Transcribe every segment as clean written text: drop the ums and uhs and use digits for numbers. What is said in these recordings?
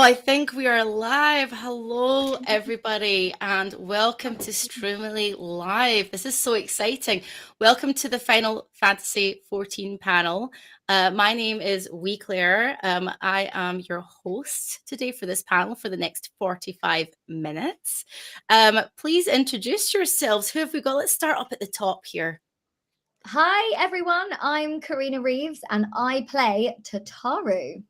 I think we are live. Hello, everybody, and welcome to Streamily Live. This is so exciting. Welcome to the Final Fantasy XIV panel. My name is Wee Claire. I am your host today for this panel for the next 45 minutes. Please introduce yourselves. Who have we got? Let's start up at the top here. Hi, everyone. I'm Karina Reeves, and I play Tataru.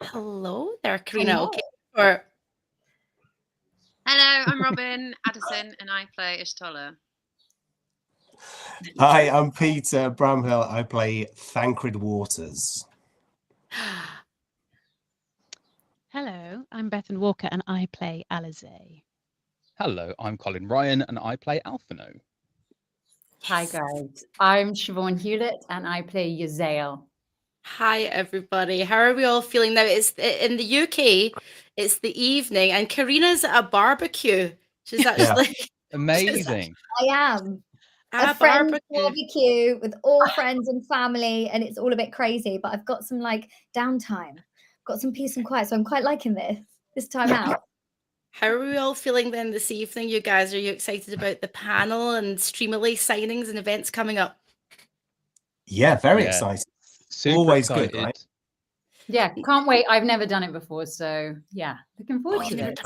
Hello there, Karina. Hello. Okay. Or Hello, I'm Robin Addison, and I play Ishtola. Hi, I'm Peter Bramhill. I play Thancred Waters. Hello, I'm Bethan Walker and I play Alize. Hello, I'm Colin Ryan and I play Alphino. Hi guys, I'm Siobhan Hewlett and I play Yazael. Hi, everybody. How are we all feeling now? It's in the UK. It's the evening, and Karina's at a barbecue. She's actually Amazing. I am at a friend's barbecue with all friends and family, and it's all a bit crazy. But I've got some downtime, got some peace and quiet, so I'm quite liking this time out. How are we all feeling then this evening, you guys? Are you excited about the panel and Streamily signings and events coming up? Yeah, very excited. Super Always excited. good, right? Yeah, can't wait. I've never done it before, so yeah, looking forward to it.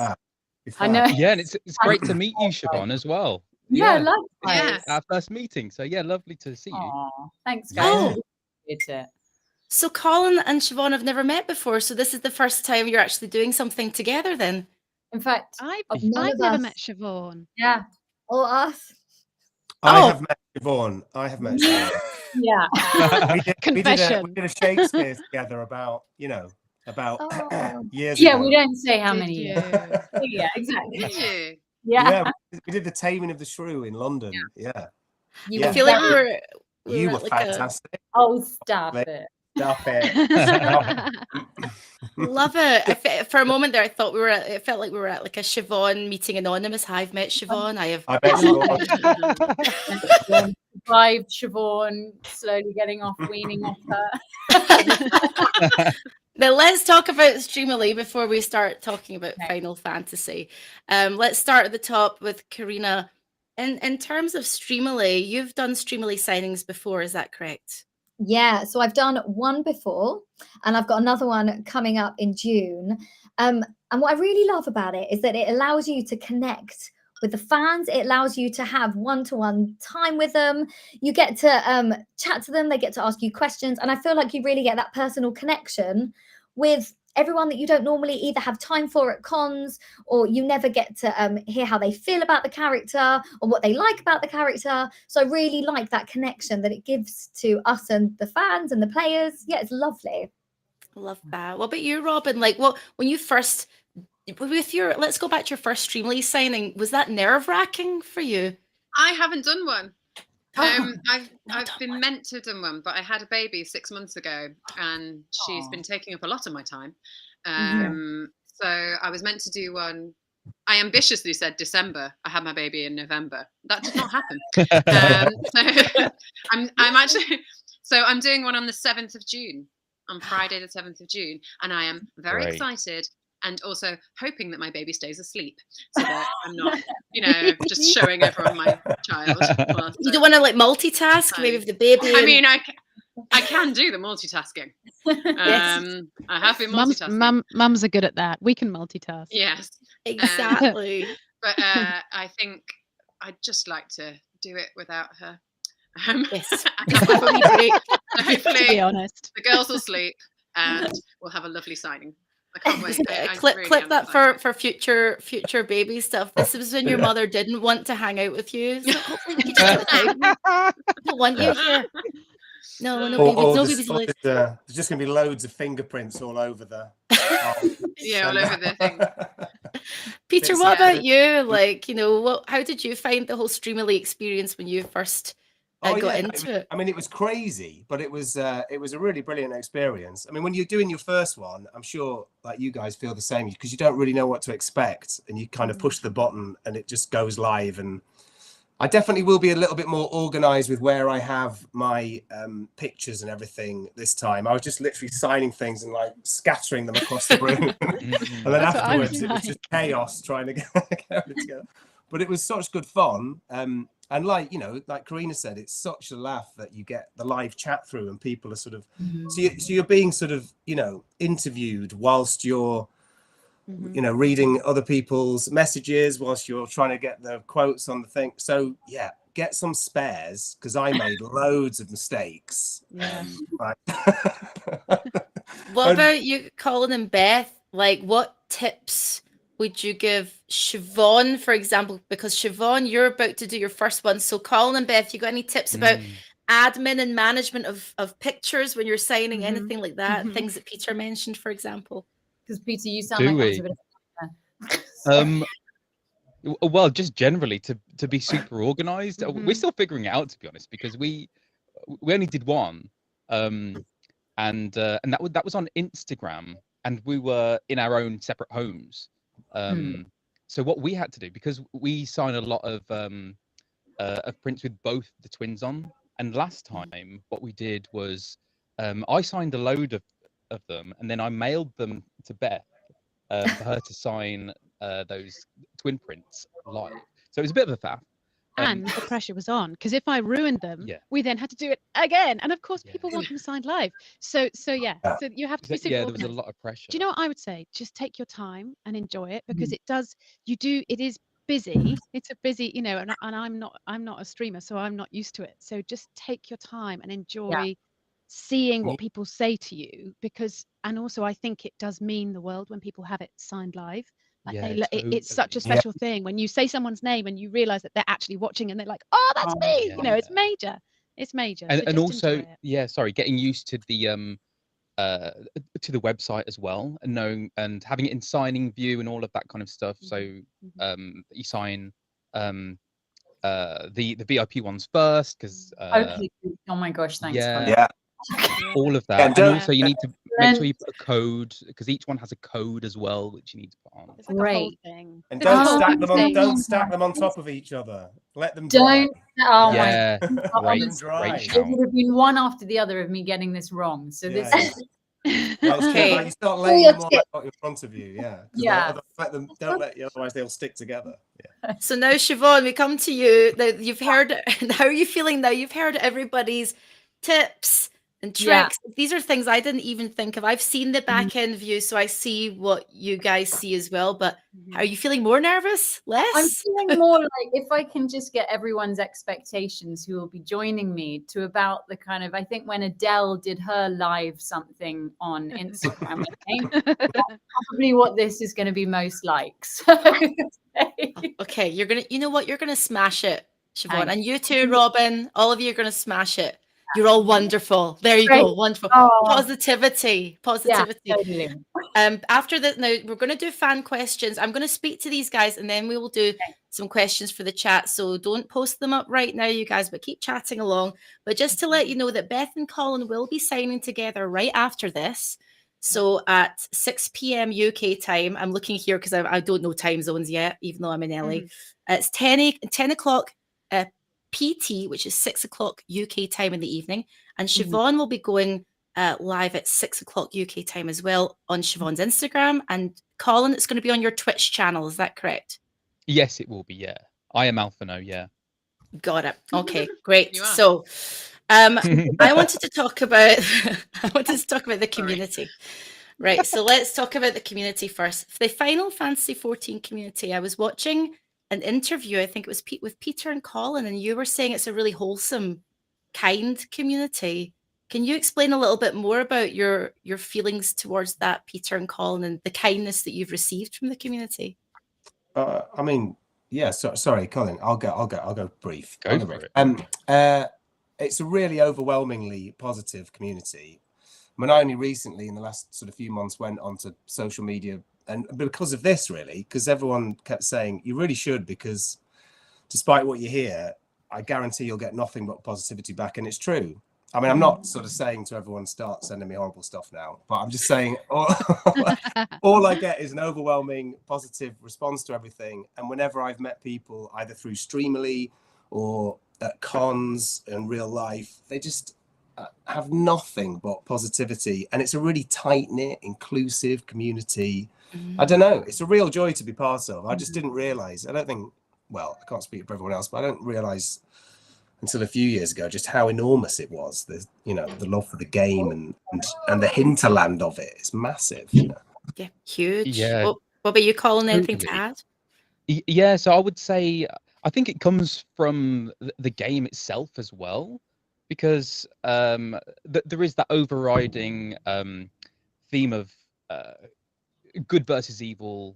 I know. Yeah, and it's great to meet you, Siobhan, as well. Yeah, Yeah. Our first meeting. So yeah, lovely to see you. Aw, thanks, guys. It's it. So Colin and Siobhan have never met before, so this is the first time you're actually doing something together then? In fact, I've none of never us. met Siobhan. yeah, Or us. I have met Siobhan. I have met Siobhan. yeah. we Confession. did a Shakespeare together about years Yeah, ago. we don't say how Did many you? years. Yeah, exactly. Did you? Yeah. We did the Taming of the Shrew in London. Yeah. You Yeah. I were feel like very- You were at like fantastic. Oh, stop Like- it. Stop it. Love it. For a moment there, I thought it felt like we were at like a Siobhan meeting anonymous. I've met Siobhan. I have. I bet Siobhan. Survived Siobhan, slowly getting off, weaning off her. Now let's talk about Streamily before we start talking about Okay. Final Fantasy. Let's start at the top with Karina. In terms of Streamily, you've done Streamily signings before, is that correct? Yeah, so I've done one before, and I've got another one coming up in June. And what I really love about it is that it allows you to connect with the fans. It allows you to have one-to-one time with them. You get to chat to them. They get to ask you questions, and I feel like you really get that personal connection with everyone that you don't normally either have time for at cons, or you never get to hear how they feel about the character or what they like about the character. So I really like that connection that it gives to us and the fans and the players. Yeah, it's lovely. Love that. What about you, Robin? Like, when you first let's go back to your first Streamily signing. Was that nerve-wracking for you? I haven't done one. Oh, I've not been done one. meant to have done one, but I had a baby 6 months ago, and she's Aw. been taking up a lot of my time. Mhm. So I was meant to do one. I ambitiously said December. I had my baby in November. That did not happen. So I'm actually. So I'm doing one on the 7th of June, on Friday the 7th of June, and I am very Great. excited. And also hoping that my baby stays asleep, so that I'm not, just showing everyone my child. You don't want to like multitask, maybe with the baby. I mean, I can do the multitasking. Yes. I have been multitasking. Mums are good at that. We can multitask. Yes, Exactly. but I think I'd just like to do it without her. Yes. Hopefully, To be honest. the girls will sleep, and we'll have a lovely signing. I can't wait. I clip really am that excited. for future baby stuff. This was when your mother didn't want to hang out with you. So hopefully we can just cut it out. I don't want you here. No babies allowed. There's just going to be loads of fingerprints all over the. Yeah, all over the thing. Peter, It's what sad. about you? Like, how did you find the whole Streamily experience when you first got into it? I mean, it was crazy, but it was a really brilliant experience. I mean, when you're doing your first one, I'm sure like you guys feel the same, because you don't really know what to expect, and you kind of push the button and it just goes live. And I definitely will be a little bit more organized with where I have my pictures and everything this time. I was just literally signing things and like scattering them across the room. And then That's what I was afterwards, it was just chaos trying to get it together. But it was such good fun. And like, you know, like Karina said, it's such a laugh that you get the live chat through and people are sort of, so you're being sort of, you know, interviewed whilst you're, you know, reading other people's messages whilst you're trying to get the quotes on the thing. So yeah, get some spares, because I made loads of mistakes. Yeah. Right. What about you, Colin and Beth? Like, what tips would you give Siobhan, for example? Because Siobhan, you're about to do your first one. So Colin and Beth, you got any tips about admin and management of pictures when you're signing anything like that? Things that Peter mentioned, for example. Because Peter, you sound like I was a bit Well, just generally to be super organized. We're still figuring it out, to be honest, because we only did one, and that was on Instagram, and we were in our own separate homes. So what we had to do, because we sign a lot of prints with both the twins on, and last time what we did was I signed a load of them, and then I mailed them to Beth for her to sign those twin prints live. So it was a bit of a faff. And the pressure was on, because if I ruined them, Yeah. we then had to do it again. And of course, Yeah. people want them signed live. So yeah, so you have to be super Yeah, there was a organised. lot of pressure. Do you know what I would say? Just take your time and enjoy it, because it is busy. It's a busy, you know, and I'm not a streamer, so I'm not used to it. So just take your time and enjoy seeing what people say to you, and also I think it does mean the world when people have it signed live. Like Yeah, it's such a totally. special thing when you say someone's name and you realize that they're actually watching and they're like, oh, that's me. yeah. You know, it's major. It's major. So And just also, enjoy it. yeah, sorry, getting used to the website as well, and knowing and having it in signing view and all of that kind of stuff. So you sign the VIP ones first, because okay. Oh my gosh, thanks. Colin. Yeah. all of that. And And also you need to make sure you put a code, because each one has a code as well, which you need to put on. It's like a whole Great. thing. And It's a don't whole stack them on. thing. Don't stack them on top of each other. Let them dry. Don't. Oh my. Yeah, Let great, them dry. great It shout. would have been one after the other of me getting this wrong. So Yeah, this yeah. is Well, it's Okay. true, like you start laying them all out in front of you. Yeah. 'Cause Yeah. Don't let you, otherwise they'll stick together. Yeah. So now, Siobhan, we come to you. Now, you've heard, how are you feeling now? You've heard everybody's tips and Yeah. tricks. These are things I didn't even think of. I've seen the back end view, so I see what you guys see as well. But are you feeling more nervous? I'm Less? feeling more like if I can just get everyone's expectations who will be joining me to about the kind of, I think when Adele did her live something on Instagram, I think, that's probably what this is going to be most like. So, Okay, you know what? You're gonna smash it, Siobhan. Thanks. And you too, Robin. All of you are gonna smash it. You're all wonderful. There you Great. go. Wonderful. Oh. Positivity. yeah, Positivity. totally. After that, now we're going to do fan questions. I'm going to speak to these guys, and then we will do some questions for the chat. So don't post them up right now, you guys, but keep chatting along. But just to let you know that Beth and Colin will be signing together right after this. So at 6 p.m. UK time, I'm looking here because I don't know time zones yet, even though I'm in LA. It's 10 o'clock PT, which is 6 o'clock UK time in the evening. And Siobhan will be going live at 6 o'clock UK time as well on Siobhan's Instagram. And Colin, it's going to be on your Twitch channel. Is that correct? Yes, it will be. Yeah, I am Alphano. Yeah. Got it. Okay, great. You are. So I wanted to talk about the community. Right. So let's talk about the community first. For the Final Fantasy 14 community, I was watching an interview, I think it was with Peter and Colin, and you were saying it's a really wholesome, kind community. Can you explain a little bit more about your feelings towards that, Peter and Colin, and the kindness that you've received from the community? I mean, yeah. Sorry, Colin. I'll go brief. Go for it. It's a really overwhelmingly positive community. I mean, I only recently, in the last sort of few months, went onto social media, and because of this, really, because everyone kept saying you really should, because despite what you hear, I guarantee you'll get nothing but positivity back, and it's true. I mean, I'm not sort of saying to everyone start sending me horrible stuff now, but I'm just saying all I get is an overwhelming positive response to everything. And whenever I've met people either through Streamily or at cons and real life, they just have nothing but positivity, and it's a really tight-knit, inclusive community. I don't know, it's a real joy to be part of. I just didn't realize, I don't think, well, I can't speak for everyone else, but I don't realize until a few years ago just how enormous it was. The, you know, the love for the game and the hinterland of it is massive, you know. Yeah, huge. Yeah. What about you, Colin? Anything to Totally. add? Yeah, so I would say I think it comes from the game itself as well, because there is that overriding theme of good versus evil,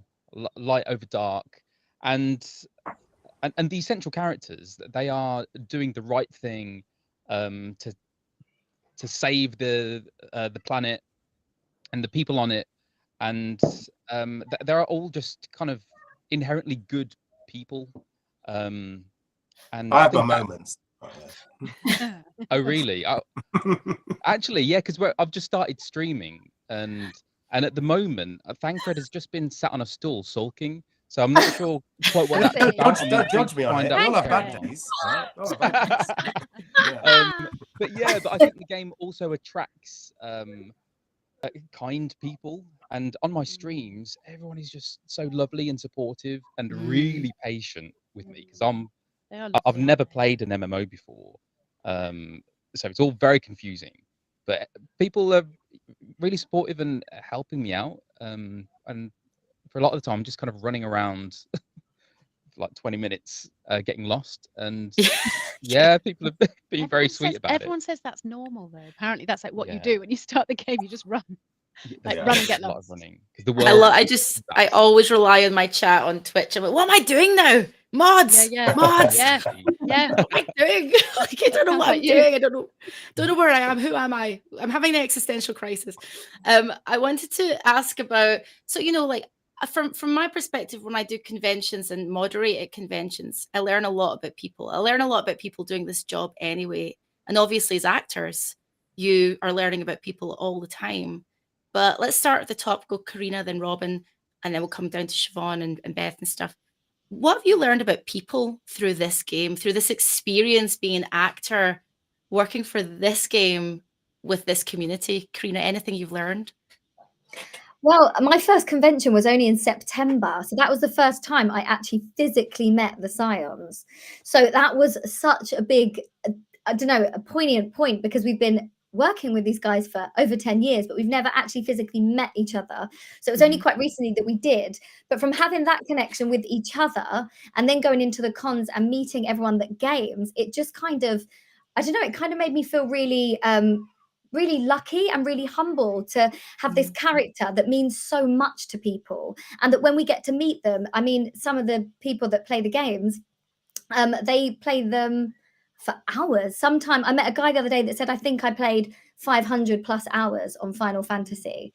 light over dark, and these central characters, they are doing the right thing to save the planet and the people on it, and they're all just kind of inherently good people. And I have my think that- moments. Oh really? Actually, yeah, because I've just started streaming, and at the moment, Thancred has just been sat on a stool sulking. So I'm not sure quite what that's about. Don't judge me on it. Find We'll out. have bad days. Right? We'll have bad days. Yeah. But I think the game also attracts kind people, and on my streams, everyone is just so lovely and supportive and really patient with me, because I've never played an MMO before, so it's all very confusing. But people are really supportive and helping me out, and for a lot of the time, I'm just kind of running around for like 20 minutes, getting lost, and yeah, people have been very sweet about Everyone it. says that's normal, though. Apparently, that's like what you Yeah. do when you start the game. You just run. Like Yeah, run and get a lot lost. of running. 'Cause the world I is I vast. always rely on my chat on Twitch. I'm like, what am I doing now? Mods, Yeah, mods. yeah, yeah. What am I doing? Like, I don't know Sounds what like I'm you. doing. I don't know where I am. Who am I? I'm having an existential crisis. I wanted to ask about, so you know, like from my perspective, when I do conventions and moderate at conventions, I learn a lot about people. I learn a lot about people doing this job anyway. And obviously, as actors, you are learning about people all the time. But let's start at the top, go Karina, then Robin, and then we'll come down to Siobhan and Beth and stuff. What have you learned about people through this game, through this experience being an actor, working for this game with this community? Karina, anything you've learned? Well, my first convention was only in September. So that was the first time I actually physically met the Scions. So that was such a big, I don't know, a poignant point, because we've been working with these guys for over 10 years, but we've never actually physically met each other. So it was only quite recently that we did. But from having that connection with each other and then going into the cons and meeting everyone that games, it just kind of, I don't know, it kind of made me feel really, really lucky and really humble to have this character that means so much to people. And that when we get to meet them, I mean, some of the people that play the games, they play them for hours. Sometime I met a guy the other day that said, I think I played 500 plus hours on Final Fantasy.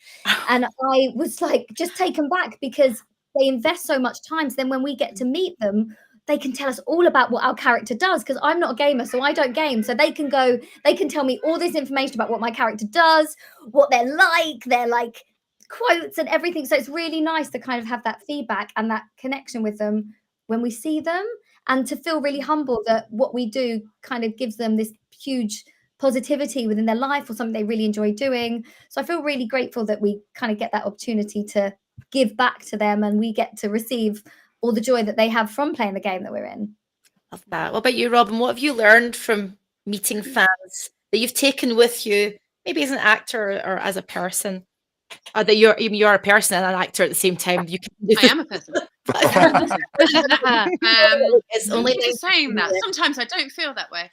And I was like, just taken back, because they invest so much time. So then when we get to meet them, they can tell us all about what our character does, because I'm not a gamer, so I don't game. So they can tell me all this information about what my character does, what they're like quotes and everything. So it's really nice to kind of have that feedback and that connection with them when we see them, and to feel really humble that what we do kind of gives them this huge positivity within their life or something they really enjoy doing. So I feel really grateful that we kind of get that opportunity to give back to them, and we get to receive all the joy that they have from playing the game that we're in. Love that. What about you, Robin? What have you learned from meeting fans that you've taken with you, maybe as an actor or as a person? Or that you're a person and an actor at the same time. You can do I am a person. It's only Thank you for saying that. Sometimes I don't feel that way.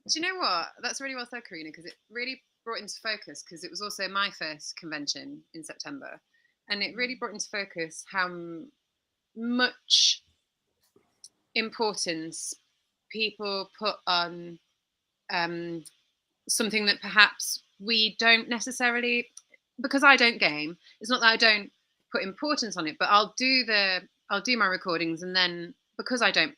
Do you know what? That's really well said, Karina, because it really brought into focus, because it was also my first convention in September, and it really brought into focus how much importance people put on something that perhaps we don't necessarily, because I don't game, it's not that I don't put importance on it, but I'll do my recordings, and then because I'm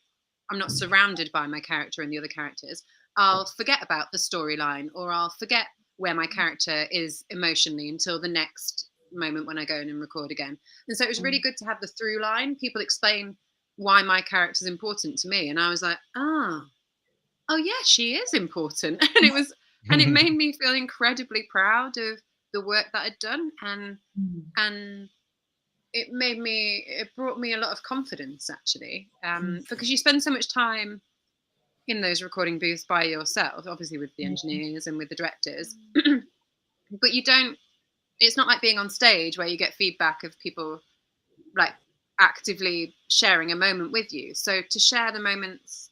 not surrounded by my character and the other characters, I'll forget about the storyline, or I'll forget where my character is emotionally until the next moment when I go in and record again. And so it was really good to have the through line. People explain why my character's important to me. And I was like, oh yeah, she is important. And it made me feel incredibly proud of the work that I'd done. And it brought me a lot of confidence, actually, because you spend so much time in those recording booths by yourself, obviously with the engineers and with the directors, but it's not like being on stage where you get feedback of people like actively sharing a moment with you. So to share the moments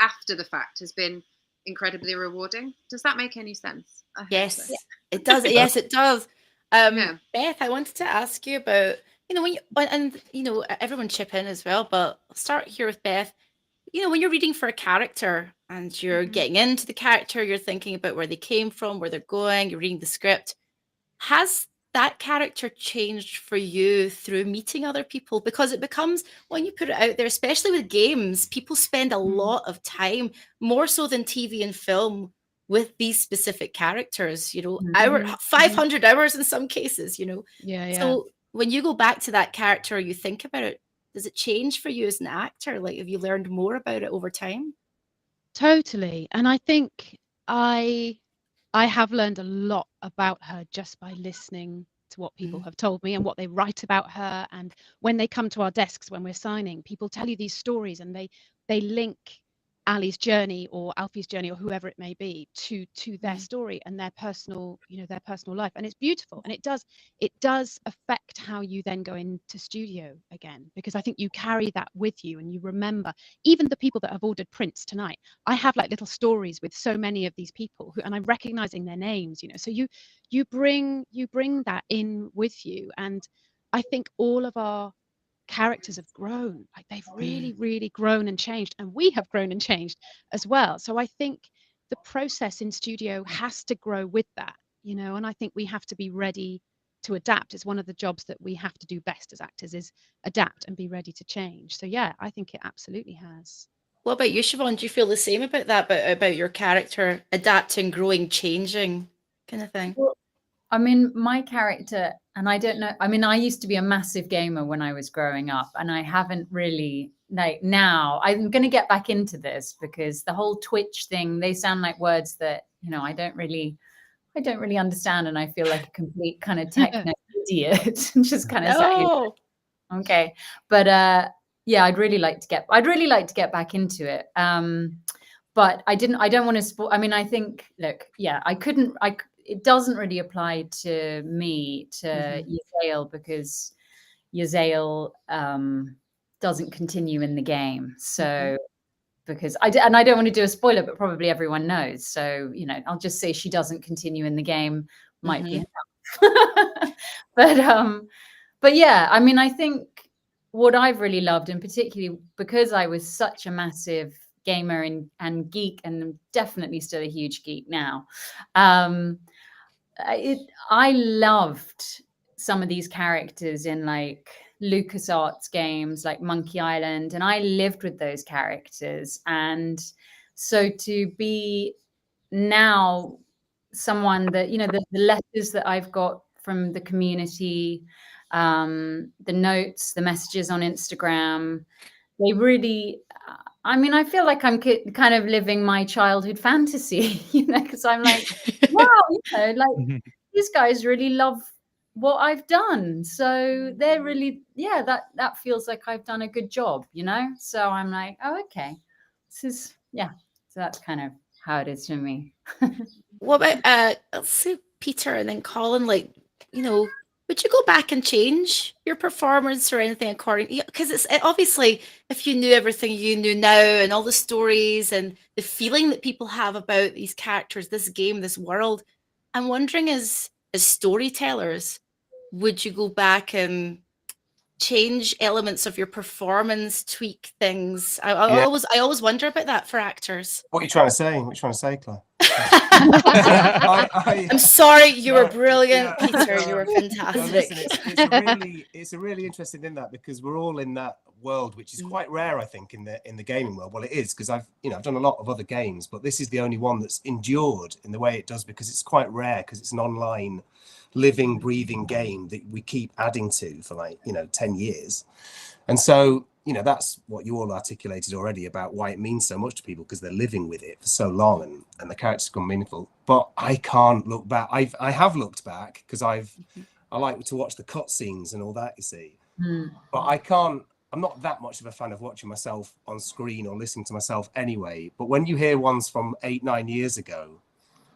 after the fact has been incredibly rewarding. Does that make any sense? Yes, So. it does. Yes, it does. Yeah. Beth, I wanted to ask you about, when everyone chip in as well, but I'll start here with Beth. When you're reading for a character and you're getting into the character, you're thinking about where they came from, where they're going, you're reading the script. Has that character changed for you through meeting other people? Because it becomes, when you put it out there, especially with games, people spend a lot of time, more so than TV and film, with these specific characters, 500 hours in some cases, Yeah. So when you go back to that character, you think about it, does it change for you as an actor? Like, have you learned more about it over time? Totally. And I think I have learned a lot about her just by listening to what people have told me and what they write about her. And when they come to our desks when we're signing, people tell you these stories and they link Ali's journey or Alfie's journey or whoever it may be to their story and their personal life. And it's beautiful. And it does affect how you then go into studio again, because I think you carry that with you and you remember even the people that have ordered prints tonight. I have like little stories with so many of these people and I'm recognizing their names, so you bring that in with you. And I think all of our characters have grown, like they've really grown and changed, and we have grown and changed as well. So I think the process in studio has to grow with that, and I think we have to be ready to adapt. It's one of the jobs that we have to do best as actors, is adapt and be ready to change. So yeah, I think it absolutely has. What about you, Siobhan? Do you feel the same about that, about your character adapting, growing, changing kind of thing? Well, I mean, my character, and I don't know, I mean, I used to be a massive gamer when I was growing up, and I haven't really, like, now I'm going to get back into this because the whole Twitch thing, they sound like words that, I don't really understand, and I feel like a complete kind of techno idiot. Just kind of sat here. Okay. But yeah, I'd really like to get back into it. But I don't want to spoil. I mean, I think, look, yeah, it doesn't really apply to me, to Yazael, because Yazael doesn't continue in the game. So because I don't want to do a spoiler, but probably everyone knows. So, I'll just say she doesn't continue in the game. Might be enough. But yeah, I mean, I think what I've really loved, and particularly because I was such a massive gamer and geek, and definitely still a huge geek now, I loved some of these characters in like LucasArts games like Monkey Island, and I lived with those characters. And so to be now someone that, the letters that I've got from the community, the notes, the messages on Instagram, they really, I mean, I feel like I'm kind of living my childhood fantasy, because I'm like, wow, like these guys really love what I've done. So they're really, yeah, that feels like I've done a good job, So I'm like, oh, okay. This is, yeah. So that's kind of how it is for me. What about, let's see, Peter and then Colin, like, would you go back and change your performance or anything according? Because it's obviously, if you knew everything you knew now and all the stories and the feeling that people have about these characters, this game, this world, I'm wondering, as storytellers, would you go back and change elements of your performance, tweak things? I always wonder about that for actors. What are you trying to say? What are you trying to say, Claire? I'm sorry, you were brilliant, Peter. You were fantastic. Listen, it's a really interesting in that, because we're all in that world, which is quite rare, I think, in the gaming world. Well, it is, because I've done a lot of other games, but this is the only one that's endured in the way it does, because it's quite rare, because it's an online living, breathing game that we keep adding to for like, 10 years. And so, that's what you all articulated already about why it means so much to people, because they're living with it for so long and the characters become meaningful. But I can't look back. I have looked back because I like to watch the cutscenes and all that, you see. But I'm not that much of a fan of watching myself on screen or listening to myself anyway. But when you hear ones from 8-9 years ago,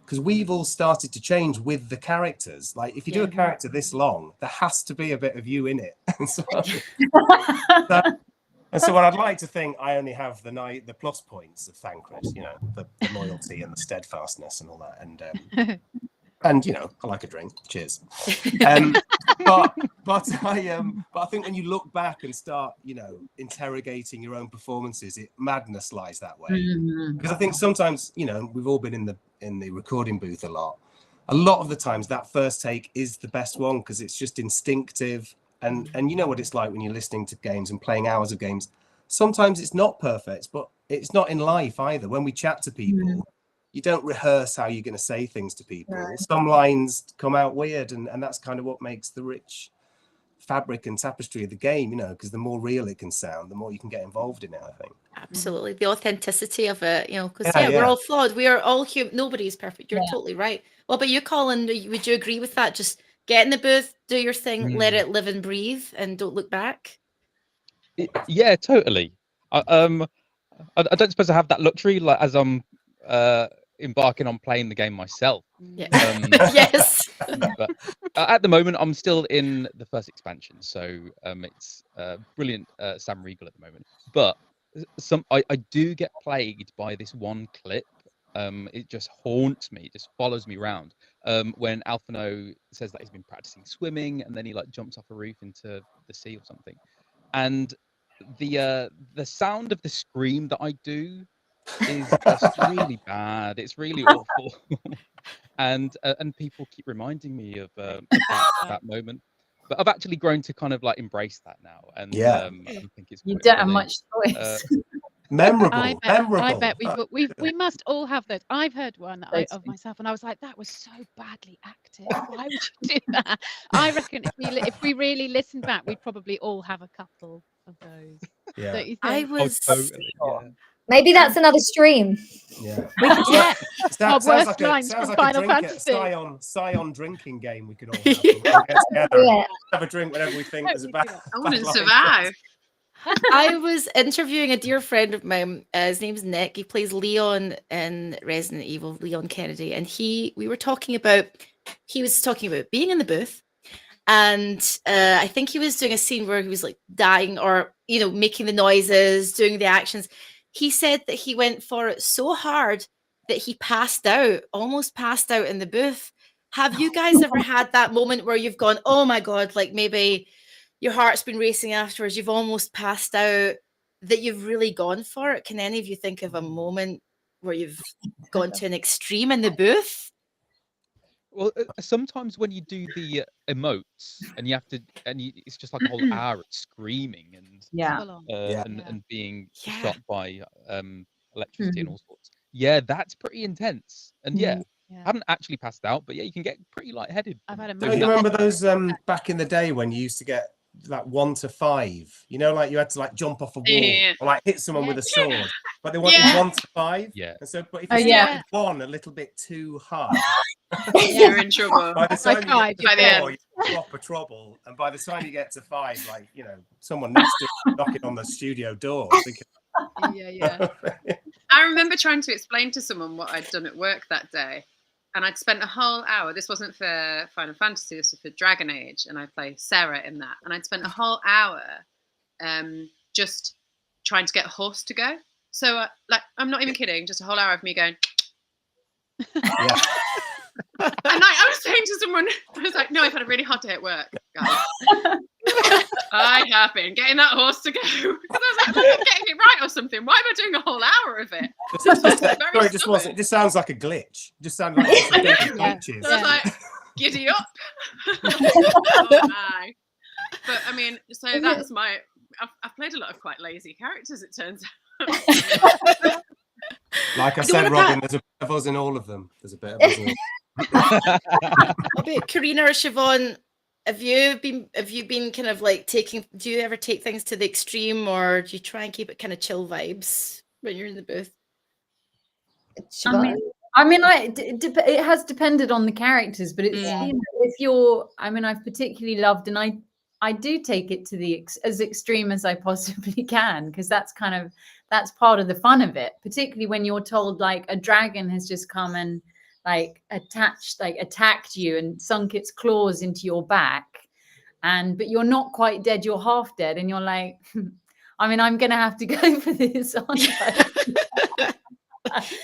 because we've all started to change with the characters. Like if you do a character this long, there has to be a bit of you in it. And so what I'd like to think, I only have the plus points of Thancred, the loyalty and the steadfastness and all that. And I like a drink. Cheers. But I think when you look back and start, interrogating your own performances, madness lies that way. Because I think sometimes, we've all been in the recording booth a lot. A lot of the times that first take is the best one because it's just instinctive. And you know what it's like when you're listening to games and playing hours of games. Sometimes it's not perfect, but it's not in life either. When we chat to people, you don't rehearse how you're going to say things to people. Right. Some lines come out weird, and that's kind of what makes the rich fabric and tapestry of the game, because the more real it can sound, the more you can get involved in it, I think. Absolutely. The authenticity of it, because we're all flawed. We are all human. Nobody's perfect. You're totally right. What about you, Colin? Would you agree with that? Just get in the booth, do your thing, let it live and breathe, and don't look back. Yeah, totally. I don't suppose I have that luxury, like as I'm embarking on playing the game myself. Yes. But at the moment, I'm still in the first expansion, so it's brilliant Sam Riegel at the moment. But I do get plagued by this one clip. It just haunts me, it just follows me around. When Alphino says that he's been practicing swimming and then he like jumps off a roof into the sea or something. And the sound of the scream that I do is just really bad. It's really awful. and people keep reminding me of that moment. But I've actually grown to kind of like embrace that now. And I think it's you don't have much choice. Memorable. I bet we must all have those. I've heard one of myself, and I was like, "That was so badly acted. Why would you do that?" I reckon if we really listen back, we'd probably all have a couple of those. Yeah. Don't you think? I was. Maybe that's another stream. Yeah. Sounds like lines from Final Fantasy. Scion drinking game we could all have. We'll get together, have a drink whenever we think there's a bad. I wouldn't survive. I was interviewing a dear friend of mine. His name's Nick. He plays Leon in Resident Evil, Leon Kennedy, and he was talking about being in the booth, and I think he was doing a scene where he was like dying or making the noises, doing the actions. He said that he went for it so hard that he almost passed out in the booth. Have you guys ever had that moment where you've gone, oh my God, like maybe your heart's been racing afterwards, you've almost passed out, that you've really gone for it? Can any of you think of a moment where you've gone to an extreme in the booth? Well, sometimes when you do the emotes and it's just like a whole hour of screaming and being shot by electricity and all sorts. Yeah, that's pretty intense. And I haven't actually passed out, but you can get pretty lightheaded. I've had a Don't you remember those back in the day when you used to get like 1 to 5? Like you had to like jump off a wall or like hit someone with a sword, but they wanted 1 to 5. Yeah. And so, but if you started 1 a little bit too hard, you're in trouble. By the time you get to 4, you're in proper trouble, and by the time you get to 5, like someone next to you knocking on the studio door. I remember trying to explain to someone what I'd done at work that day. And I'd spent a whole hour. This wasn't for Final Fantasy, this was for Dragon Age, and I play Sarah in that. And I'd spent a whole hour just trying to get a horse to go. So, I'm not even kidding. Just a whole hour of me going. Yeah. And I was saying to someone, I was like, "No, I've had a really hard day at work, guys. I have been getting that horse to go." Because I was like, "I'm getting it right or something. Why am I doing a whole hour of it?" Sorry, it just wasn't. It just sounds like a glitch. It just sounded like glitches. So I was like, "Giddy up!" Oh my! But I mean, so that's my. I've played a lot of quite lazy characters. It turns out. Like I said, Robin, there's a bit of us in all of them. There's a bit of us in all. What about Karina or Siobhan? Have you been kind of like do you ever take things to the extreme, or do you try and keep it kind of chill vibes when you're in the booth? It has depended on the characters, but it's if you're. I've particularly loved, and I do take it to as extreme as I possibly can, because that's part of the fun of it. Particularly when you're told like a dragon has just come and attacked you and sunk its claws into your back, but you're not quite dead, you're half dead, and you're like, I'm gonna have to go for this, aren't I?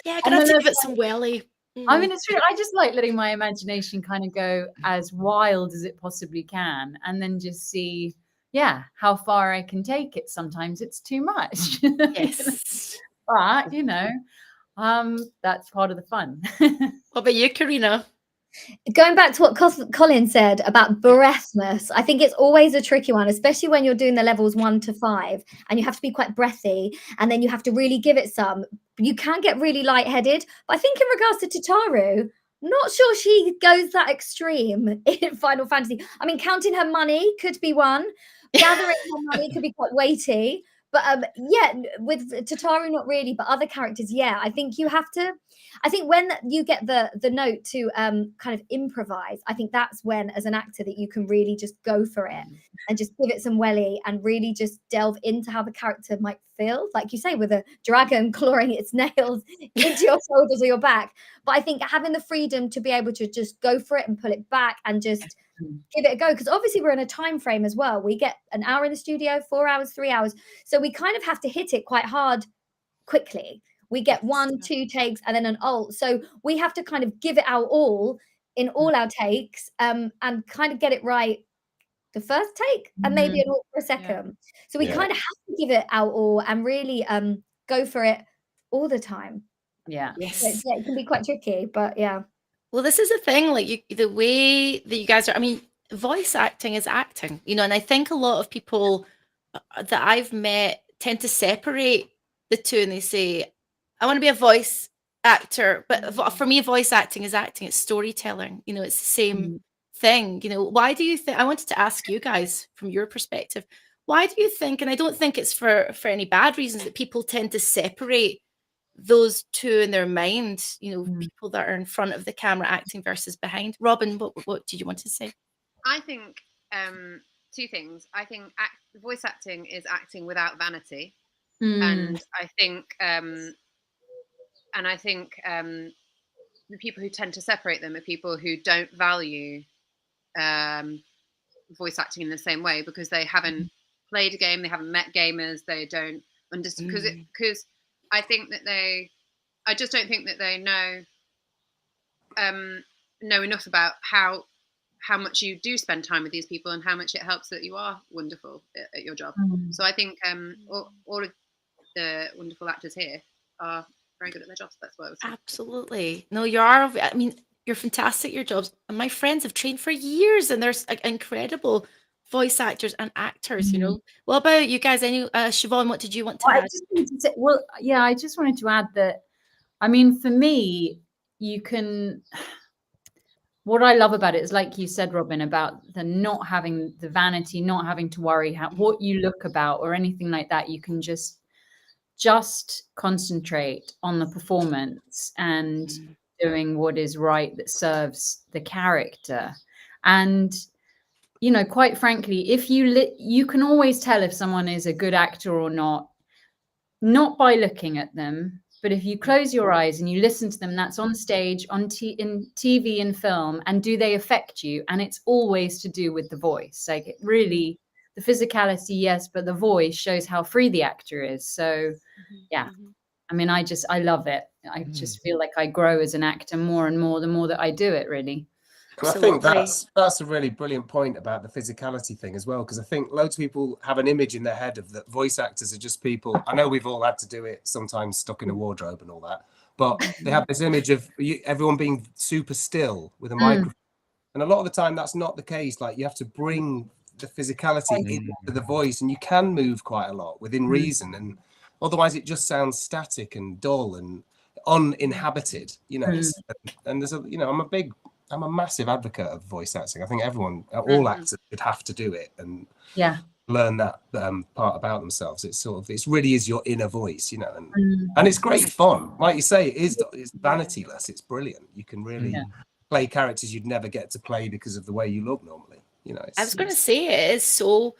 Yeah, gonna have to give it some welly. It's really, I just like letting my imagination kind of go as wild as it possibly can, and then just see, how far I can take it. Sometimes it's too much. Yes. But that's part of the fun. What about you, Karina? Going back to what Colin said about breathness, I think it's always a tricky one, especially when you're doing the levels 1 to 5, and you have to be quite breathy, and then you have to really give it some. You can get really lightheaded, but I think in regards to Tataru, not sure she goes that extreme in Final Fantasy. Counting her money could be one. Gathering her money could be quite weighty. But with Tataru, not really, but other characters, I think you have to. I think when you get the note to kind of improvise, I think that's when, as an actor, that you can really just go for it and just give it some welly and really just delve into how the character might feel, like you say, with a dragon clawing its nails into your shoulders or your back. But I think having the freedom to be able to just go for it and pull it back and just give it a go, because obviously we're in a time frame as well. We get an hour in the studio, 4 hours, 3 hours, so we kind of have to hit it quite hard quickly. We get 1, 2 takes and then an ult, so we have to kind of give it our all in all our takes, and kind of get it right the first take and maybe an ult for a second. So we kind of have to give it our all and really go for it all the time. Yes. So, it can be quite tricky, but Well, this is the thing, like the way that you guys are, voice acting is acting, and I think a lot of people that I've met tend to separate the two, and they say, I want to be a voice actor, but for me, voice acting is acting, it's storytelling, it's the same thing. Why do you think, I wanted to ask you guys from your perspective, why do you think, and I don't think it's for any bad reasons, that people tend to separate those two in their mind, people that are in front of the camera acting versus behind? Robin, what did you want to say? I think two things. I think voice acting is acting without vanity, and I think the people who tend to separate them are people who don't value voice acting in the same way, because they haven't played a game, they haven't met gamers, they don't understand, because I think that I just don't think that they know enough about how much you do spend time with these people and how much it helps that you are wonderful at your job. So I think all of the wonderful actors here are very good at their jobs. That's what I was saying. Absolutely. No, you are. You're fantastic at your jobs. And my friends have trained for years, and there's incredible voice actors and actors. What about you guys? Siobhan, what did you want to add? I just wanted to add that, for me, what I love about it is, like you said, Robin, about the not having the vanity, not having to worry what you look about or anything like that. You can just concentrate on the performance and doing what is right that serves the character. And quite frankly, if you can always tell if someone is a good actor or not by looking at them, but if you close your eyes and you listen to them, that's on stage, in TV and film, and do they affect you? And it's always to do with the voice. Like, it really, the physicality, yes, but the voice shows how free the actor is. So, I love it. I just feel like I grow as an actor more and more the more that I do it, really. And I think that's a really brilliant point about the physicality thing as well, because I think loads of people have an image in their head of that voice actors are just people. I know we've all had to do it sometimes, stuck in a wardrobe and all that, but they have this image of everyone being super still with a microphone, and a lot of the time that's not the case. Like, you have to bring the physicality into the voice, and you can move quite a lot within reason, and otherwise it just sounds static and dull and uninhabited, and there's I'm a big I'm a massive advocate of voice acting. I think everyone, all actors, would have to do it and learn that part about themselves. It's sort of, it really is your inner voice, you know, and it's great fun. Like you say, it's vanityless. It's brilliant. You can really play characters you'd never get to play because of the way you look normally. You know, I was going to say it is so.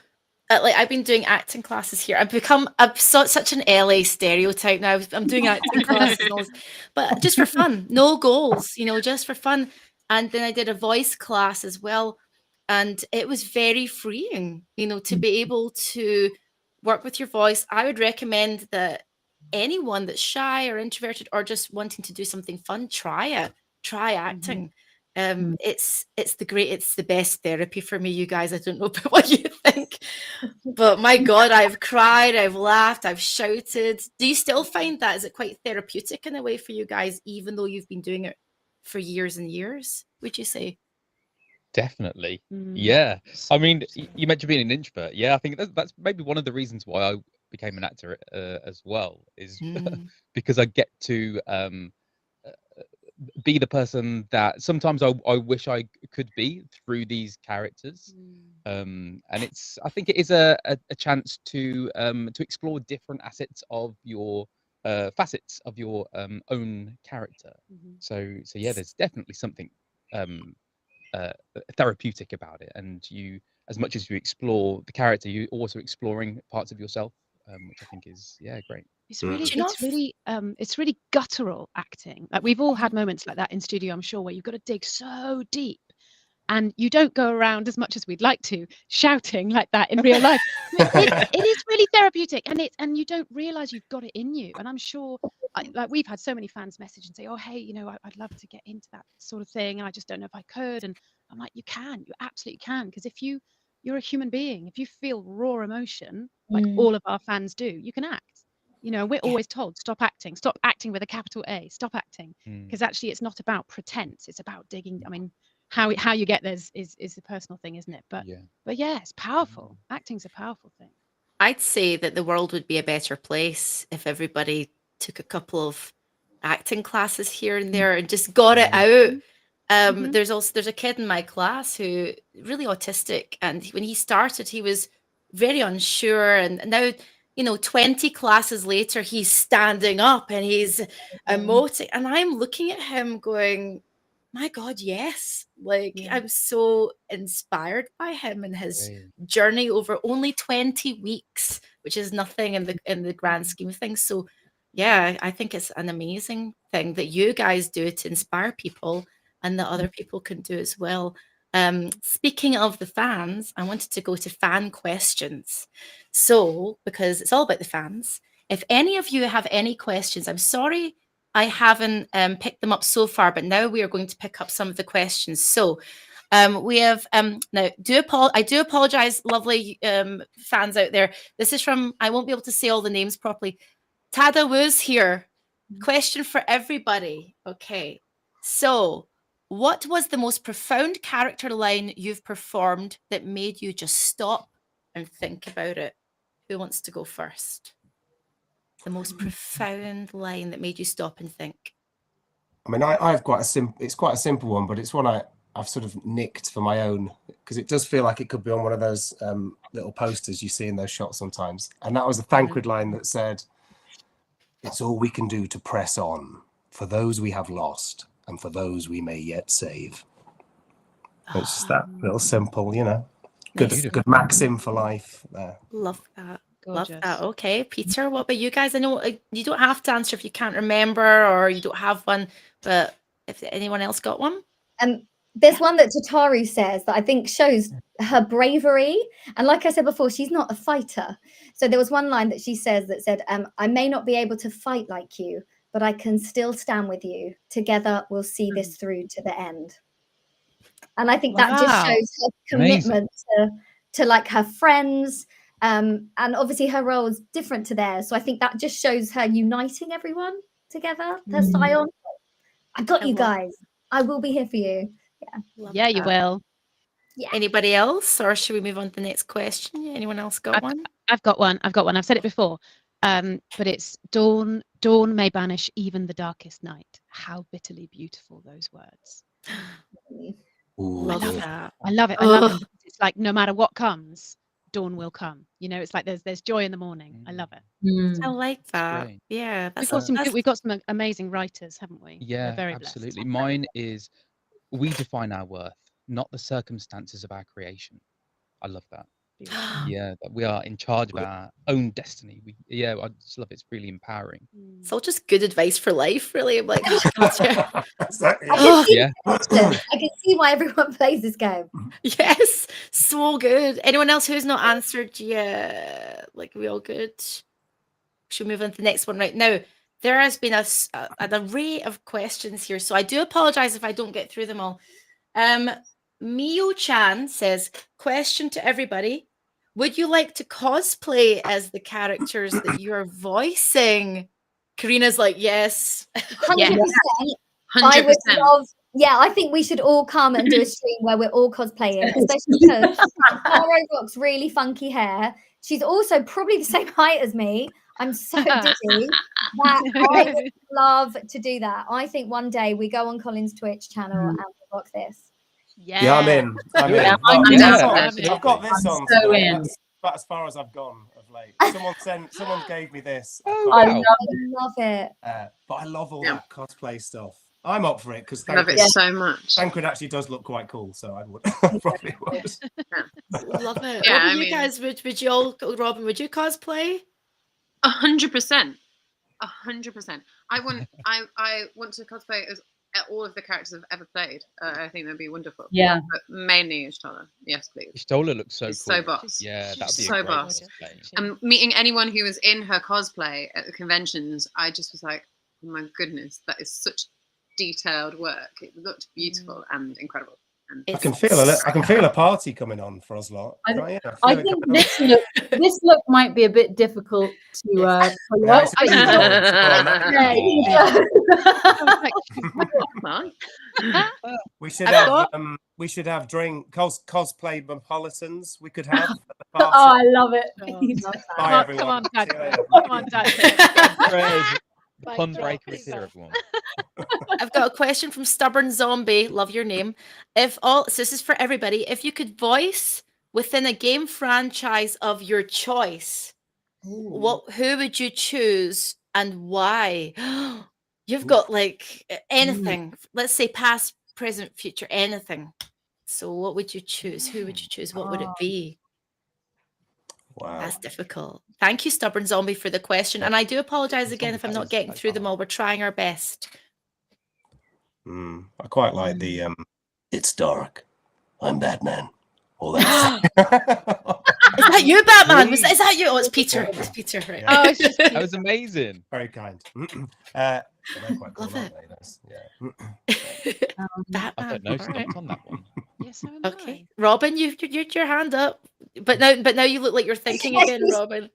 Like I've been doing acting classes here. I've such an LA stereotype now. I'm doing acting classes, and all this, but just for fun, no goals, you know, just for fun. And then I did a voice class as well, and it was very freeing, you know, to be able to work with your voice. I would recommend that anyone that's shy or introverted or just wanting to do something fun, try it. Try acting. It's the best therapy for me, you guys. I don't know about what you think, but my God, I've cried, I've laughed, I've shouted. Do you still find that? Is it quite therapeutic in a way for you guys, even though you've been doing it for years and years, would you say? Definitely. Yeah. I mean, you mentioned being an introvert. Yeah, I think that's maybe one of the reasons why I became an actor as well, is because I get to be the person that sometimes I wish I could be through these characters. And I think it is a chance to explore different assets of your facets of your own character. So yeah, there's definitely something therapeutic about it, and you, as much as you explore the character, you're also exploring parts of yourself, which I think is great. It's really guttural acting. Like, we've all had moments like that in studio, I'm sure, where you've got to dig so deep, and you don't go around as much as we'd like to shouting like that in real life. It is really therapeutic, and you don't realize you've got it in you. And I'm sure, like, we've had so many fans message and say, oh, hey, you know, I'd love to get into that sort of thing, and I just don't know if I could. And I'm like, you absolutely can, because if you're a human being, if you feel raw emotion, like all of our fans do, you can act. You know, we're always told, stop acting with a capital A, stop acting, because actually it's not about pretense, it's about digging. I mean, how you get there is a personal thing, isn't it? But yeah, it's powerful. Acting's a powerful thing. I'd say that the world would be a better place if everybody took a couple of acting classes here and there and just got it out. There's a kid in my class who really autistic, and when he started, he was very unsure, and now, you know, 20 classes later, he's standing up and he's emoting, and I'm looking at him going, my God, yes. Like, I'm so inspired by him and his journey over only 20 weeks, which is nothing in the grand scheme of things. So yeah, I think it's an amazing thing that you guys do to inspire people, and that other people can do as well. Speaking of the fans, I wanted to go to fan questions. So, because it's all about the fans, if any of you have any questions, I'm sorry I haven't picked them up so far, but now we are going to pick up some of the questions. So we have now. I do apologize, lovely fans out there. This is from, I won't be able to say all the names properly. Tada Woo's here. Question for everybody. Okay, so what was the most profound character line you've performed that made you just stop and think about it? Who wants to go first? The most profound line that made you stop and think. I mean, I have it's quite a simple one, but it's one I've sort of nicked for my own, because it does feel like it could be on one of those little posters you see in those shots sometimes. And that was a Thancred line that said, "It's all we can do to press on for those we have lost and for those we may yet save." It's just that little simple, you know, good maxim for life there. Love that. Gorgeous. Love that. Okay, Peter, what about you guys? I know you don't have to answer if you can't remember or you don't have one, but if anyone else got one? There's one that Tataru says that I think shows her bravery. And like I said before, she's not a fighter. So there was one line that she says that said, I may not be able to fight like you, but I can still stand with you. Together, we'll see this through to the end. And I think that just shows her commitment to like her friends. And obviously her role is different to theirs. So I think that just shows her uniting everyone together. Her Scion. I got you guys. I will be here for you. Yeah, you will. Yeah. Anybody else, or should we move on to the next question? Anyone else got one? I've got one. I've said it before. But it's dawn may banish even the darkest night. How bitterly beautiful those words. Love Ooh. that. I love it. I love it. Oh. Because it's like no matter what comes, dawn will come. You know, it's like there's joy in the morning. I love it. I like that. Great. Yeah, We've that's got some good, we've got some amazing writers, haven't we? We're Yeah, very blessed. absolutely. Mine is we define our worth, not the circumstances of our creation. I love that. Yeah, that we are in charge of our own destiny. I just love it. It's really empowering. It's all just good advice for life, really. I'm like, oh, yeah. I can see Yeah. I can see why everyone plays this game. Yes, so good. Anyone else who's not answered yet? Like, we all good? Should we move on to the next one right now? There has been an array of questions here, so I do apologize if I don't get through them all. Mio Chan says, question to everybody. Would you like to cosplay as the characters that you're voicing? Karina's like, yes. 100%. 100%. I would love, yeah, I think we should all come and do a stream where we're all cosplaying, especially because Caro rocks really funky hair. She's also probably the same height as me. I'm so dizzy that I would love to do that. I think one day we go on Colin's Twitch channel and we rock this. Yeah, I'm in. I'm in. Yeah, Oh, I'm yeah, down. I've got this I'm on. so today. in. That's about as far as I've gone of late. Someone gave me this. Oh, I wow. love I love it. But I love all Yeah. that cosplay stuff. I'm up for it because I love it so much. Thancred actually does look quite cool, so I would probably would. Love it. Yeah, What I about you mean- guys? Would you all, Robin, would you cosplay? 100%. 100%. I want to cosplay as all of the characters I've ever played. I think that'd be wonderful. Yeah. But mainly Ishtola. Yes, please. Ishtola looks so She's cool. so boss. Yeah, that'd be so a great boss. cosplay. And meeting anyone who was in her cosplay at the conventions, I just was like, oh my goodness, that is such detailed work. It looked beautiful and incredible. And I can feel a party coming on for us lot. I- Right, yeah, I feel it think coming on. this look might be a bit difficult to pull Yeah, off. it's a bit difficult. Yeah, Come on. We should I've have got- we should have cosplay Napolitans. We could have at the Oh, party. I love it. Bye, everyone. Come on, Dad. See you later. Come on, Dad. Great. Like, Pun drop breaker is it. here, everyone. I've got a question from Stubborn Zombie. Love your name. So this is for everybody. If you could voice within a game franchise of your choice, who would you choose and why? You've got like anything. Let's say past, present, future, anything. So what would you choose? Who would you choose? What would it be? Wow. That's difficult. Thank you, Stubborn Zombie, for the question. And I do apologize Stubborn again if I'm Zombie, not getting that's through them hard. all. We're trying our best. I quite like the it's dark. I'm Batman. All that. Is that you, Batman? Is that you? Oh, it's Peter. It's Peter. Right. Yeah. Oh, it's just That was amazing. Very kind. They're quite cool, Love aren't it. they? Those? Yeah. Batman. I don't know. all right. Stumped on that one. yes, so am Okay, Robin, you your hand up, but now you look like you're thinking again, Robin.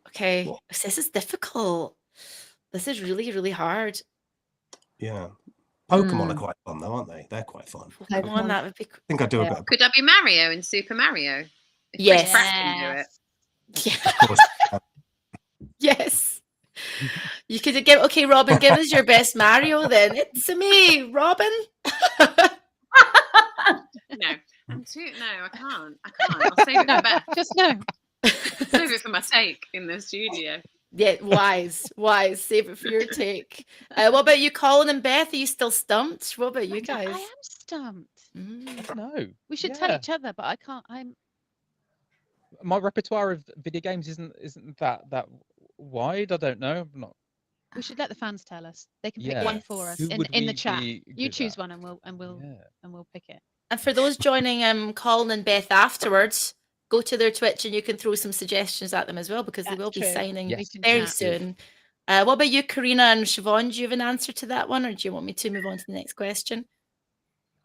Okay, this is difficult. This is really hard. Yeah. Pokemon are quite fun, though, aren't they? They're quite fun. I Come on, that would be. think I do a bit of Could that be Mario in Super Mario? If Chris Yes. Pratt can do it. Yeah. course. Yes. You could give. Okay, Robin, give us your best Mario then. It's me, Robin. No, I'm too. No, I can't. I'll save it No, for Beth. just no. Save it for my take in the studio. Yeah, wise. Save it for your take. What about you, Colin and Beth? Are you still stumped? What about you I guys? am stumped. No. We should tell Yeah. each other, but I can't. My repertoire of video games isn't that wide. I don't know. I'm not. We should let the fans tell us. They can pick Yeah. one for us Who in would the we chat. be You good choose at? one, and we'll Yeah. pick it. And for those joining Colin and Beth afterwards, go to their Twitch and you can throw some suggestions at them as well, because they That's will be true. signing Yes. very chat. soon. What about you, Karina and Siobhan? Do you have an answer to that one, or do you want me to move on to the next question?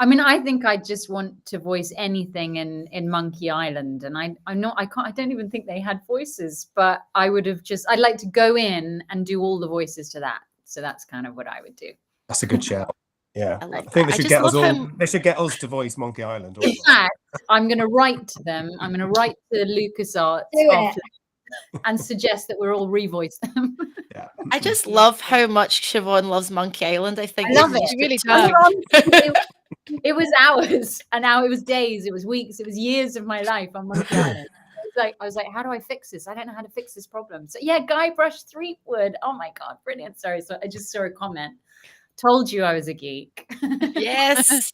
I mean, I think I just want to voice anything in Monkey Island, and I don't even think they had voices, but I'd like to go in and do all the voices to that. So that's kind of what I would do. That's a good shout. Yeah. I I love think that. I they should just get us love all. how- They should get us to voice Monkey Island. all In of us. fact, I'm going to write to them. I'm going to write to LucasArts Do it. after and suggest that we're all revoice them. Yeah. I just love how much Siobhan loves Monkey Island. I think I love you it. She really should- does. It was hours, and now it was days, it was weeks, it was years of my life on Monkey Island. I was like, how do I fix this? I don't know how to fix this problem. So yeah, Guybrush Threepwood. Oh my god, brilliant! Sorry, so I just saw a comment. Told you I was a geek. Yes,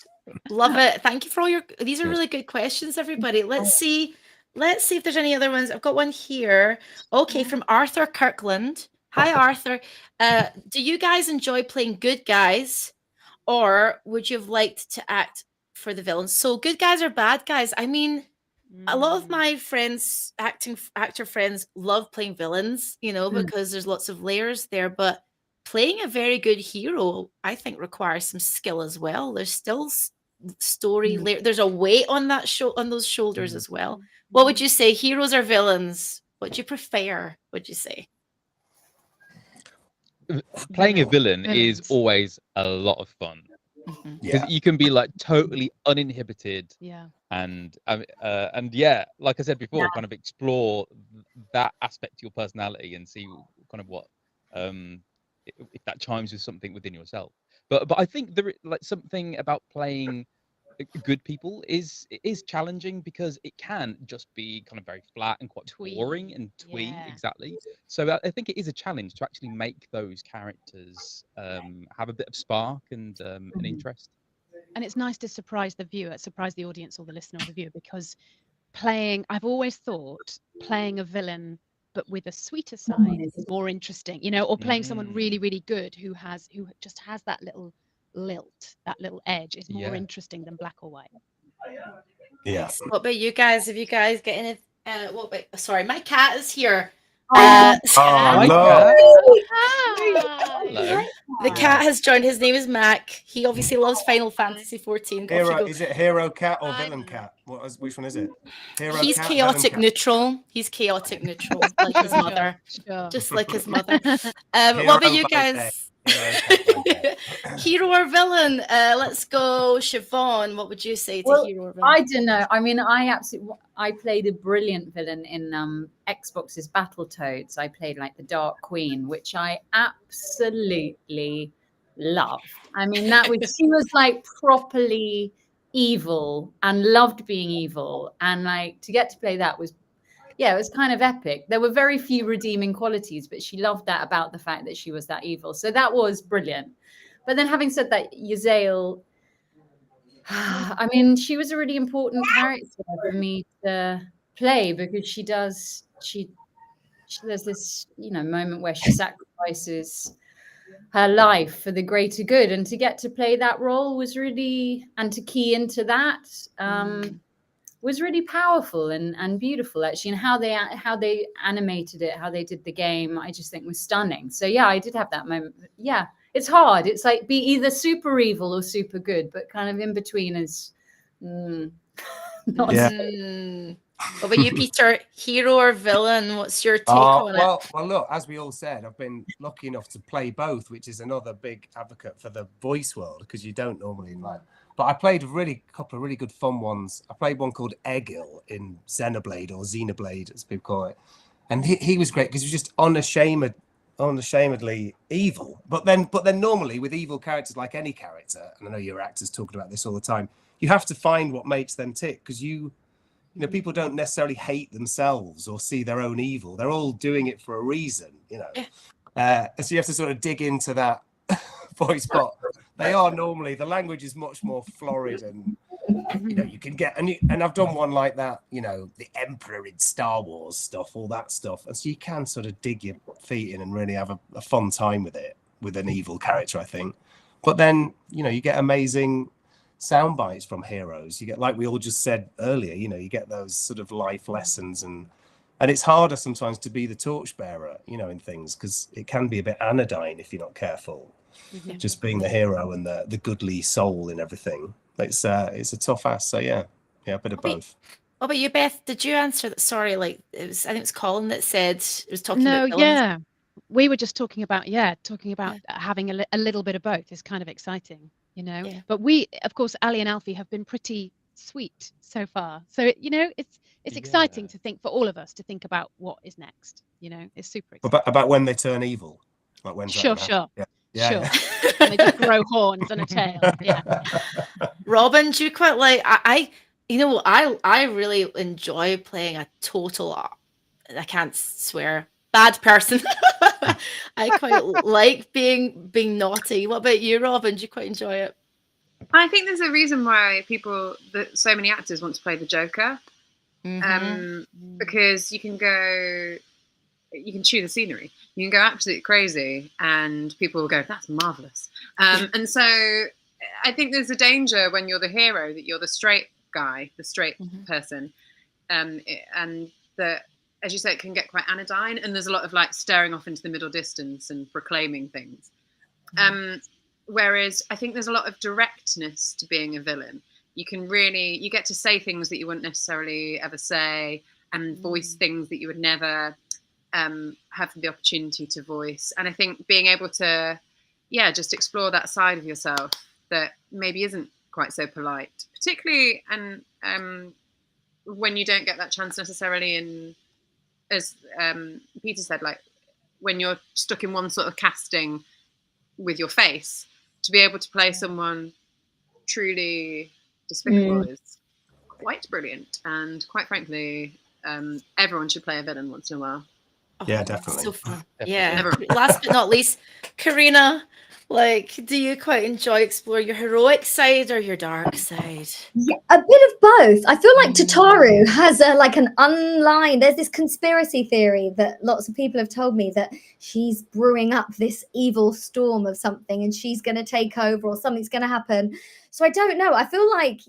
love it. Thank you for all your. These are Cheers. really good questions, everybody. Let's see if there's any other ones. I've got one here. Okay, from Arthur Kirkland. Hi, Arthur. Do you guys enjoy playing good guys, or would you have liked to act for the villains? So, good guys or bad guys? I mean, a lot of my friends, actor friends, love playing villains, because there's lots of layers there. But playing a very good hero, I think, requires some skill as well. There's still story layer. There's a weight on that on those shoulders as well. What would you say, heroes or villains? What do you prefer? Would you say? Playing a villain is Villains. always a lot of fun Mhm. because Yeah. you can be like totally uninhibited Yeah. and yeah, like I said before, Yeah. kind of explore that aspect of your personality and see kind of what if that chimes with something within yourself. But I think there like something about playing good people is challenging because it can just be kind of very flat and quite Twee. boring and twee. Yeah. Exactly. So I think it is a challenge to actually make those characters have a bit of spark and an interest. And it's nice to surprise the viewer, surprise the audience or the listener or the viewer, because I've always thought playing a villain but with a sweeter side is more interesting, or playing someone really, really good who just has that little lilt, that little edge is more Yeah. interesting than black or white. Yeah. What about you guys? Have you guys got any? Sorry, my cat is here. Oh, Hi, no. Kat. Hi. Hello. The cat has joined. His name is Mac. He obviously loves Final Fantasy 14. Off you Hero, go. is it hero cat or villain cat? Which one is it? Hero He's cat, villain chaotic cat? neutral. He's chaotic neutral, like his mother, Sure. just like his mother. Hero What about you by day. guys? Hero cat by day. Hero or villain? Let's go, Siobhan. What would you say to Well, hero or villain? I don't know. I mean, I played a brilliant villain in Xbox's Battletoads. I played like the Dark Queen, which I absolutely loved. I mean, she was like properly evil and loved being evil, and like to get to play that was, yeah, it was kind of epic. There were very few redeeming qualities, but she loved that about the fact that she was that evil. So that was brilliant. But then, having said that, Yazael, I mean, she was a really important character for me to play because there's this, moment where she sacrifices her life for the greater good, and to get to play that role was really, and to key into that, was really powerful and beautiful actually, and how they animated it, how they did the game, I just think was stunning. So yeah, I did have that moment. Yeah, it's hard. It's like be either super evil or super good, but kind of in between is not Yeah. What about you, Peter? Hero or villain? What's your take on it? Well, look, as we all said, I've been lucky enough to play both, which is another big advocate for the voice world because you don't normally like. But I played a couple of really good fun ones. I played one called Egil in Xenoblade or Xenoblade, as people call it, and he was great because he was just unashamedly evil. But then normally with evil characters, like any character, and I know your actors talking about this all the time, you have to find what makes them tick because people don't necessarily hate themselves or see their own evil. They're all doing it for a reason, so you have to sort of dig into that voice. But they are normally, the language is much more florid, and you can get, and I've done one like that, the Emperor in Star Wars stuff, all that stuff, and so you can sort of dig your feet in and really have a fun time with it with an evil character, I think. But then you get amazing sound bites from heroes. You get, like we all just said earlier, you get those sort of life lessons, and it's harder sometimes to be the torchbearer, in things, because it can be a bit anodyne if you're not careful. Just being the hero and the goodly soul in everything. It's a tough ask. So yeah, a bit of both. What about you, Beth? Did you answer that? Sorry, I think it was Colin that said it was talking No, about villains. yeah. We were just talking about having a little bit of both is kind of exciting, Yeah. But we, of course, Ali and Alfie have been pretty sweet so far. So, it's it's exciting Yeah. to think, for all of us to think about what is next. You know, it's super exciting. About when they turn evil. Like when's that Sure, gonna sure. happen? Yeah. Sure. And they just grow horns and a tail. Yeah. Robin, do you quite like? I really enjoy playing a total. I can't swear. Bad person. I quite like being naughty. What about you, Robin? Do you quite enjoy it? I think there's a reason why so many actors want to play the Joker, because you can chew the scenery. You can go absolutely crazy, and people will go, "That's marvelous." And so, I think there's a danger when you're the hero that you're the straight guy, the straight person, and that, as you say, it can get quite anodyne, and there's a lot of like staring off into the middle distance and proclaiming things. Whereas I think there's a lot of directness to being a villain. You get to say things that you wouldn't necessarily ever say, and voice things that you would never have the opportunity to voice. And I think being able to, just explore that side of yourself that maybe isn't quite so polite, particularly when you don't get that chance necessarily in, as Peter said, like when you're stuck in one sort of casting with your face, to be able to play someone truly despicable is quite brilliant. And quite frankly, everyone should play a villain once in a while. Yeah, definitely. So fun. Definitely. Yeah. Last but not least, Karina, like, do you quite enjoy exploring your heroic side or your dark side? Yeah, a bit of both. I feel like Tataru has there's this conspiracy theory that lots of people have told me that she's brewing up this evil storm of something and she's going to take over or something's going to happen. So I don't know. I feel like,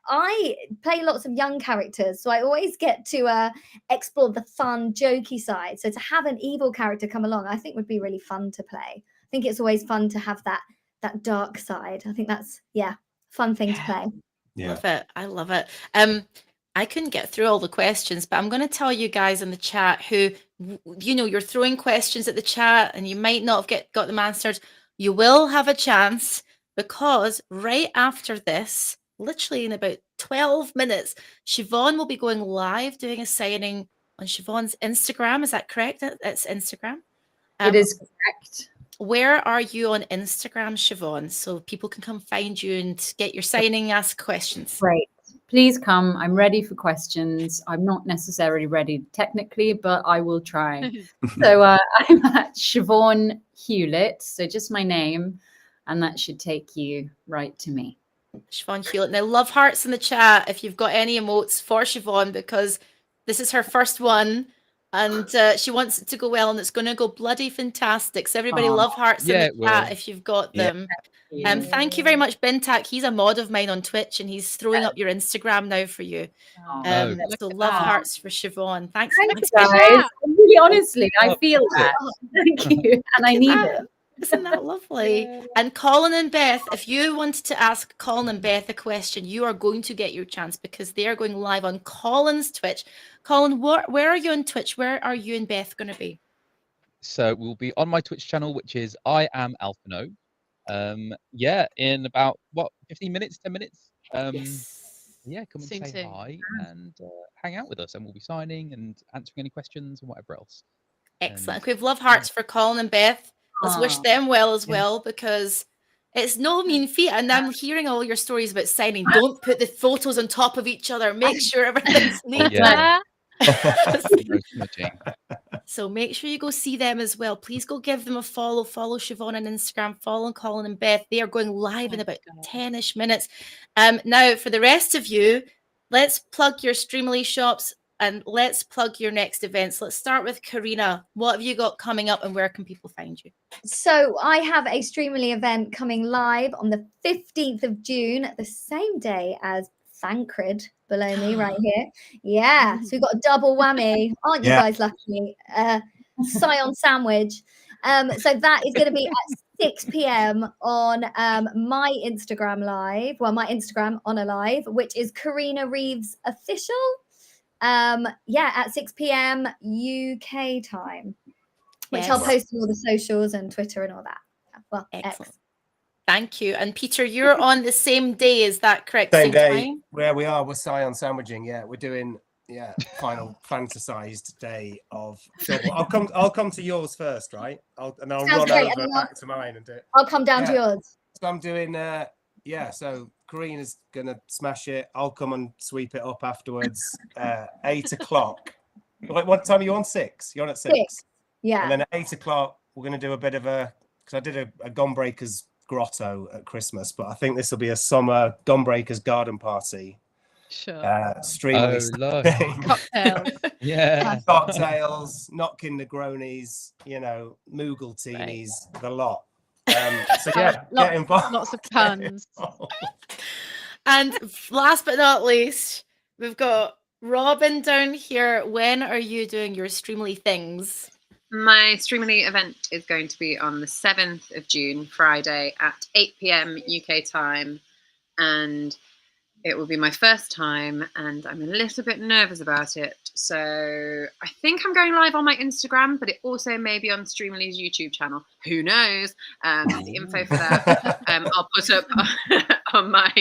I play lots of young characters, so I always get to explore the fun, jokey side. So to have an evil character come along, I think would be really fun to play. I think it's always fun to have that dark side. I think that's fun thing to play. Yeah. Love it. I love it. I couldn't get through all the questions, but I'm going to tell you guys in the chat who, you're throwing questions at the chat and you might not have got them answered. You will have a chance, because right after this, literally in about 12 minutes, Siobhan will be going live doing a signing on Siobhan's Instagram. Is that correct? It's Instagram. It is correct. Where are you on Instagram, Siobhan, so people can come find you and get your signing, ask questions? Great. Please come. I'm ready for questions. I'm not necessarily ready technically, but I will try. So I'm at Siobhan Hewlett. So just my name, and that should take you right to me. Siobhan Hewlett. Now, love hearts in the chat if you've got any emotes for Siobhan, because this is her first one. And she wants it to go well, and it's going to go bloody fantastic. So everybody, love hearts in the chat if you've got them. Thank you very much, Bintak. He's a mod of mine on Twitch, and he's throwing up your Instagram now for you. So love hearts for Siobhan. Thanks, guys. Really, honestly, I feel that. Thank you, and I need it. Isn't that lovely? And Colin and Beth, if you wanted to ask Colin and Beth a question, you are going to get your chance, because they are going live on Colin's Twitch. Colin, where are you on Twitch? Where are you and Beth going to be? So we'll be on my Twitch channel, which is I am Alphano. In about 15 minutes, 10 minutes. Yeah, come and say hi and hang out with us, and we'll be signing and answering any questions and whatever else. Excellent. We have love hearts for Colin and Beth. Let's wish them well as well, because it's no mean feat. And I'm hearing all your stories about signing. Don't put the photos on top of each other. Make sure everything's neat. So make sure you go see them as well. Please go give them a follow. Follow Siobhan on Instagram. Follow Colin and Beth. They are going live in about 10-ish minutes. Now, for the rest of you, let's plug your Streamily shops and let's plug your next events. Let's start with Karina. What have you got coming up, and where can people find you? So I have a Streamily event coming live on the 15th of June, the same day as Thancred below me right here. Yeah, so we've got a double whammy. Aren't you guys lucky? Scion sandwich. So that is going to be at 6 p.m. on my Instagram live. Well, my Instagram on a live, which is Karina Reeves Official. At 6 p.m. UK time, which I'll post on all the socials and Twitter and all that. Well, excellent. Thank you. And Peter, you're on the same day, is that correct? Same day time? where we are. We're Scion sandwiching. Yeah, we're doing final fantasized day of double. I'll come to yours first, right? I'll Sounds run great, over and back to mine and do it. I'll come down to Yeah. yours. So I'm doing so Karina's gonna smash it. I'll come and sweep it up afterwards. 8 o'clock. What time are you on? 6? You're on at 6. Yeah. And then at 8 o'clock, we're gonna do a bit of because I did a Gunbreakers grotto at Christmas, but I think this will be a summer Gunbreakers garden party. Sure. Streamily Oh, thing. Cocktails. Yeah. Cocktails, knocking Negronis, Moogle-teenies, the lot. So yeah, get involved. Lots of puns. And last but not least, we've got Robin down here. When are you doing your Streamly things? My Streamily event is going to be on the 7th of June, Friday at 8 p.m. UK time. And it will be my first time, and I'm a little bit nervous about it. So I think I'm going live on my Instagram, but it also may be on Streamly's YouTube channel. Who knows? The info for that I'll put up on my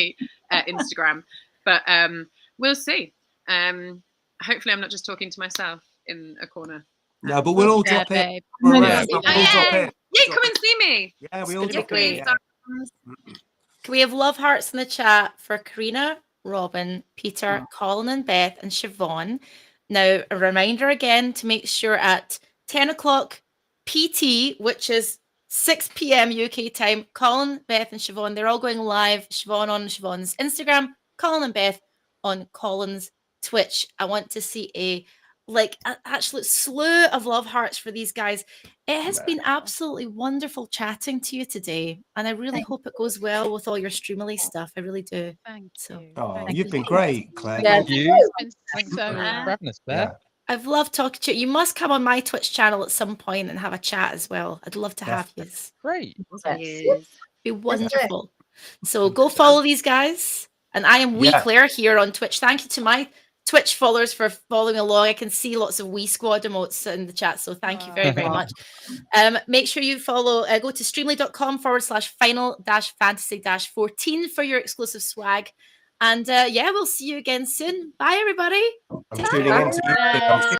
Instagram. But we'll see. Hopefully I'm not just talking to myself in a corner. No, but we'll all Yeah, drop it. babe. We'll all Yeah. drop Yay! it. Yay, come and see me. Yeah, we all It's gonna drop be it. great. Yeah. Can we have love hearts in the chat for Karina, Robin, Peter, Colin and Beth and Siobhan? Now, a reminder again to make sure at 10 o'clock PT, which is 6 p.m. UK time, Colin, Beth and Siobhan, they're all going live. Siobhan on Siobhan's Instagram, Colin and Beth on Colin's Twitch. I want to see a absolute slew of love hearts for these guys. It has been absolutely wonderful chatting to you today, and I really hope it goes well with all your Streamily stuff. I really do. Thank So, you. Oh, Thank you've you. been great, Claire. Yeah. Thank you. It's been so Thanks for having us, Claire. I've loved talking to you. You must come on my Twitch channel at some point and have a chat as well. I'd love to have you. Great. Be do it. wonderful. So go follow these guys. And I am Wee Yeah. Claire here on Twitch. Thank you to my Twitch followers for following along. I can see lots of Wee Squad emotes in the chat. So thank you very, very much. Make sure you follow, go to streamly.com/final-fantasy-14 for your exclusive swag. And we'll see you again soon. Bye, everybody. I'm tuning in to you.